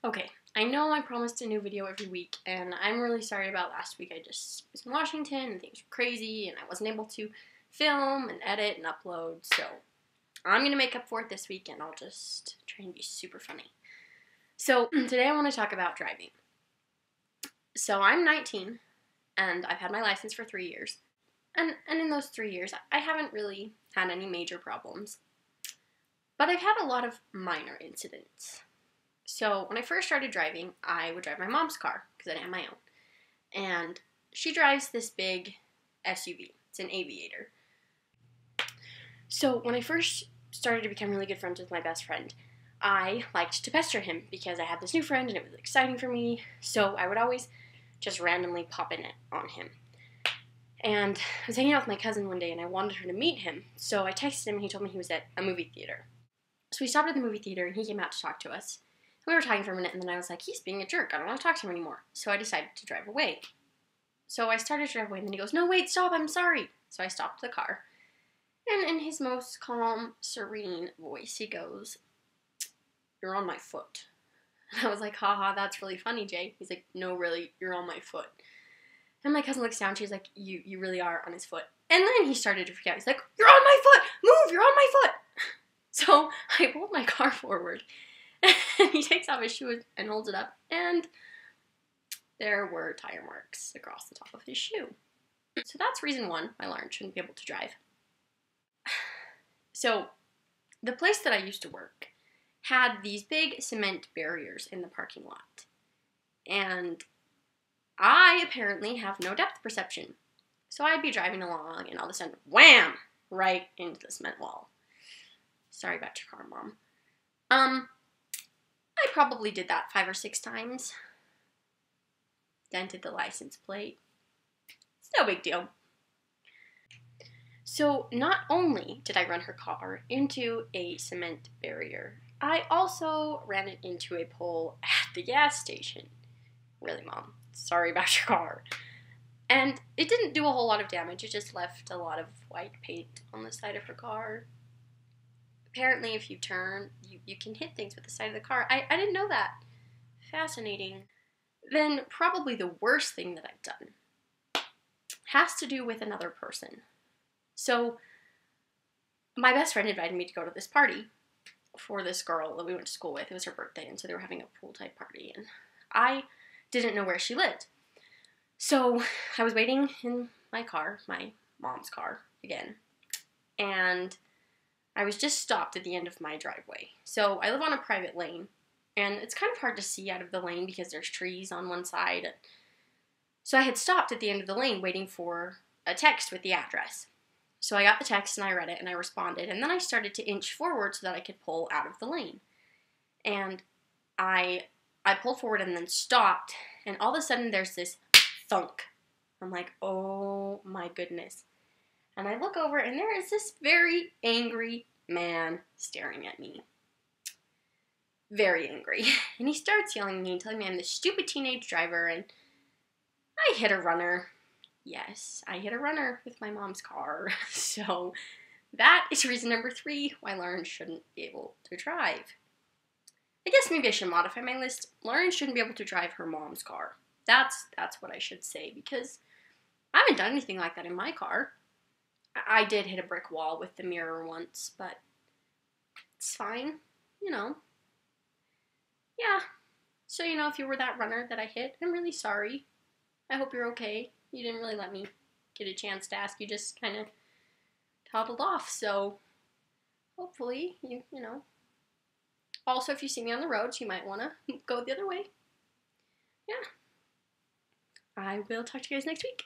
Okay, I know I promised a new video every week, and I'm really sorry about last week. I just was in Washington, and things were crazy, and I wasn't able to film and edit and upload, so I'm gonna make up for it this week, and I'll just try and be super funny. So, today I want to talk about driving. So, I'm 19, and I've had my license for 3 years, and in those 3 years, I haven't really had any major problems, but I've had a lot of minor incidents. So when I first started driving, I would drive my mom's car because I didn't have my own. And she drives this big SUV. It's an Aviator. So when I first started to become really good friends with my best friend, I liked to pester him because I had this new friend and it was exciting for me. So I would always just randomly pop in it on him. And I was hanging out with my cousin one day and I wanted her to meet him. So I texted him and he told me he was at a movie theater. So we stopped at the movie theater and he came out to talk to us. We were talking for a minute, and then I was like, he's being a jerk. I don't want to talk to him anymore. So I decided to drive away. So I started to drive away, and then he goes, no, wait, stop, I'm sorry. So I stopped the car. And in his most calm, serene voice, he goes, you're on my foot. And I was like, haha, that's really funny, Jay. He's like, no, really, you're on my foot. And my cousin looks down, she's like, you really are on his foot. And then he started to freak out. He's like, you're on my foot! Move, you're on my foot! So I pulled my car forward. And he takes off his shoe and holds it up, and there were tire marks across the top of his shoe. So that's reason one why Lauren shouldn't be able to drive. So the place that I used to work had these big cement barriers in the parking lot. And I apparently have no depth perception. So I'd be driving along, and all of a sudden, wham! Right into the cement wall. Sorry about your car, Mom. I probably did that 5 or 6 times. Dented the license plate. It's no big deal. So not only did I run her car into a cement barrier, I also ran it into a pole at the gas station. Really, Mom. Sorry about your car. And it didn't do a whole lot of damage. It just left a lot of white paint on the side of her car. Apparently, if you turn, you can hit things with the side of the car. I didn't know that. Fascinating. Then probably the worst thing that I've done has to do with another person. So my best friend invited me to go to this party for this girl that we went to school with. It was her birthday, and so they were having a pool type party, and I didn't know where she lived. So I was waiting in my car, my mom's car, again, and I was just stopped at the end of my driveway. So I live on a private lane, and it's kind of hard to see out of the lane because there's trees on one side. So I had stopped at the end of the lane waiting for a text with the address. So I got the text and I read it and I responded, and then I started to inch forward so that I could pull out of the lane. And I pulled forward and then stopped, and all of a sudden there's this thunk. I'm like, oh my goodness. And I look over and there is this very angry man staring at me. Very angry. And he starts yelling at me and telling me I'm this stupid teenage driver, and I hit a runner. Yes, I hit a runner with my mom's car. So that is reason number 3 why Lauren shouldn't be able to drive. I guess maybe I should modify my list. Lauren shouldn't be able to drive her mom's car. That's what I should say, because I haven't done anything like that in my car. I did hit a brick wall with the mirror once, but it's fine, you know. Yeah, so, you know, if you were that runner that I hit, I'm really sorry. I hope you're okay. You didn't really let me get a chance to ask. You just kind of toddled off, so hopefully, you know. Also, if you see me on the roads, you might want to go the other way. Yeah. I will talk to you guys next week.